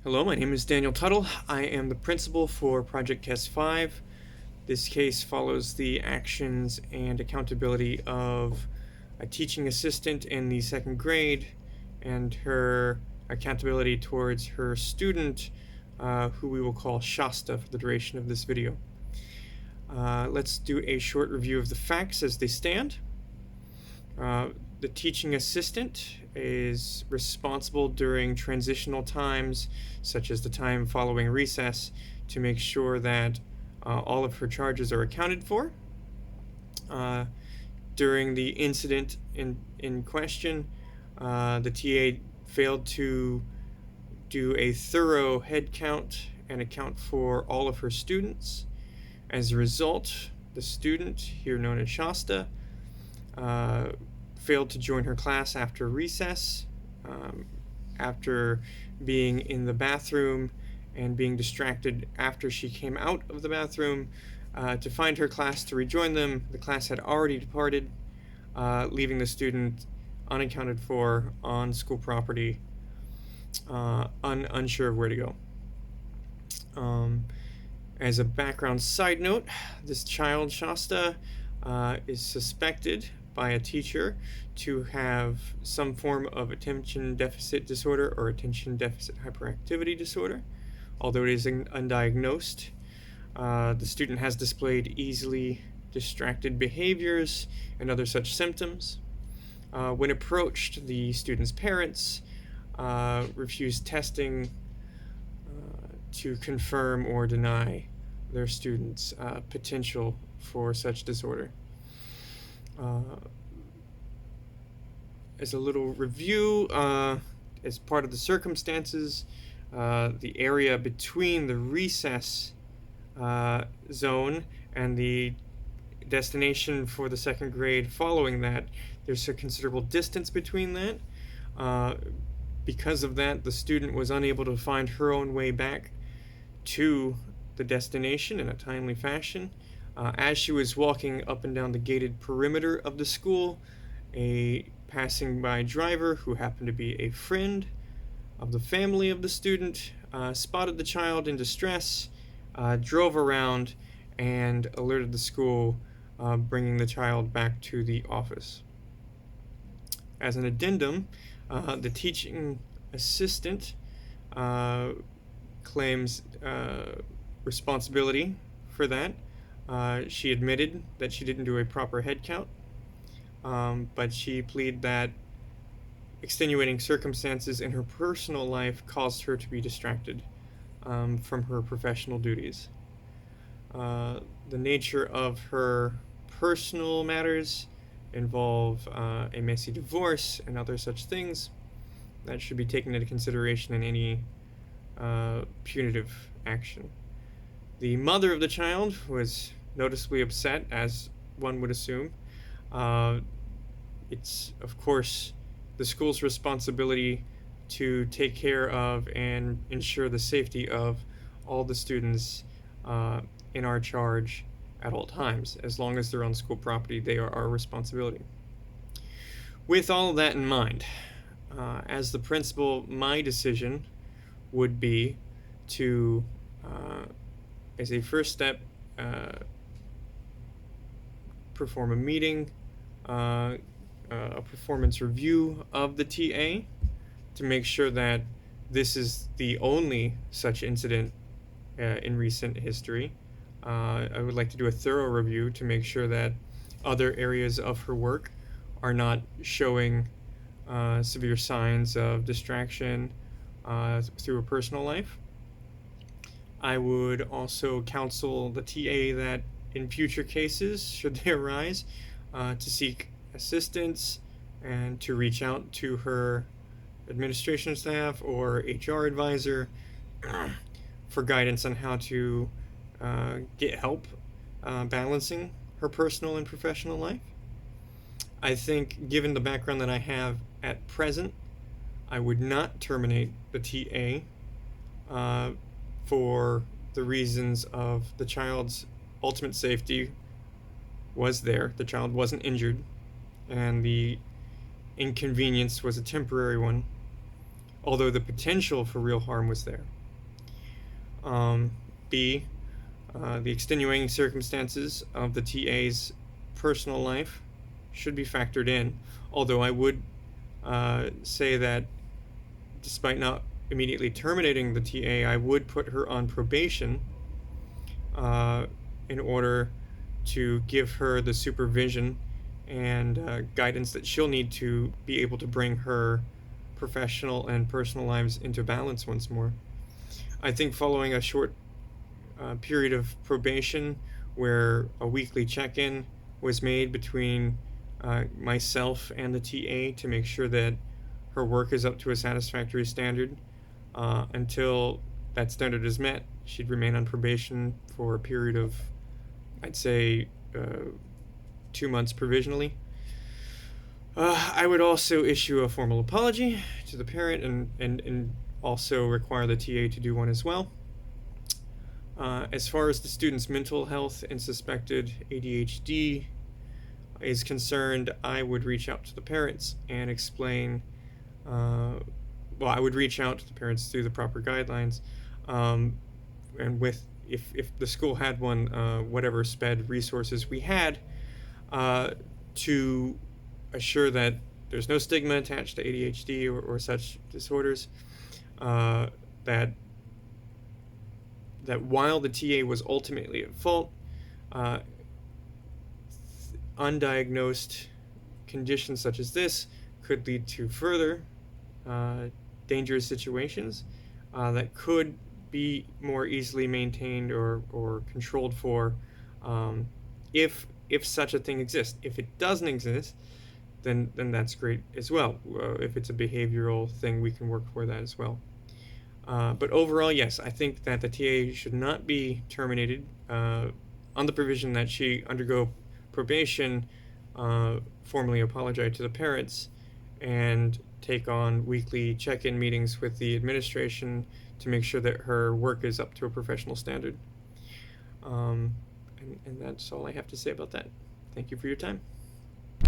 Hello, my name is Daniel Tuttle. I am the principal for Project Case 5. This case follows the actions and accountability of a teaching assistant in the second grade and her accountability towards her student, who we will call Shasta for the duration of this video. Let's do a short review of the facts as they stand. The teaching assistant is responsible during transitional times, such as the time following recess, to make sure that all of her charges are accounted for. During the incident in question, the TA failed to do a thorough head count and account for all of her students. As a result, the student, here known as Shasta, failed to join her class after recess, after being in the bathroom and being distracted after she came out of the bathroom to find her class to rejoin them. The class had already departed, leaving the student unaccounted for on school property, unsure of where to go. As a background side note, this child, Shasta, is suspected by a teacher to have some form of attention deficit disorder or attention deficit hyperactivity disorder, although it is undiagnosed. The student has displayed easily distracted behaviors and other such symptoms. When approached, the student's parents refused testing to confirm or deny their student's potential for such disorder. As a little review, as part of the circumstances, the area between the recess zone and the destination for the second grade following that, there's a considerable distance between that. Because of that, the student was unable to find her own way back to the destination in a timely fashion. As she was walking up and down the gated perimeter of the school, a passing by driver who happened to be a friend of the family of the student spotted the child in distress, drove around, and alerted the school, bringing the child back to the office. As an addendum, the teaching assistant claims responsibility for that. She admitted that she didn't do a proper head count, but she pleaded that extenuating circumstances in her personal life caused her to be distracted from her professional duties. The nature of her personal matters involve a messy divorce and other such things that should be taken into consideration in any punitive action. The mother of the child was noticeably upset, as one would assume. It's, of course, the school's responsibility to take care of and ensure the safety of all the students in our charge at all times. As long as they're on school property, they are our responsibility. With all of that in mind, as the principal, my decision would be to, as a first step, perform a meeting, a performance review of the TA to make sure that this is the only such incident in recent history. I would like to do a thorough review to make sure that other areas of her work are not showing severe signs of distraction through her personal life. I would also counsel the TA that in future cases, should they arise, to seek assistance and to reach out to her administration staff or HR advisor for guidance on how to get help balancing her personal and professional life. I think, given the background that I have at present, I would not terminate the TA for the reasons of the child's ultimate safety was there. The child wasn't injured, and the inconvenience was a temporary one. although the potential for real harm was there. B, the extenuating circumstances of the TA's personal life should be factored in, although I would say that despite not immediately terminating the TA, I would put her on probation in order to give her the supervision and guidance that she'll need to be able to bring her professional and personal lives into balance once more. I think following a short period of probation where a weekly check-in was made between myself and the TA to make sure that her work is up to a satisfactory standard. Until that standard is met, she'd remain on probation for a period of, I'd say, 2 months provisionally. I would also issue a formal apology to the parent and also require the TA to do one as well. As far as the student's mental health and suspected ADHD is concerned, I would reach out to the parents and explain. I would reach out to the parents through the proper guidelines, and with if the school had one, whatever SPED resources we had, to assure that there's no stigma attached to ADHD or such disorders, that while the TA was ultimately at fault, undiagnosed conditions such as this could lead to further dangerous situations that could be more easily maintained or controlled for if such a thing exists. If it doesn't exist, then that's great as well. If it's a behavioral thing, we can work for that as well. But overall, yes, I think that the TA should not be terminated on the provision that she undergo probation, formally apologize to the parents, and take on weekly check-in meetings with the administration to make sure that her work is up to a professional standard. And that's all I have to say about that. Thank you for your time.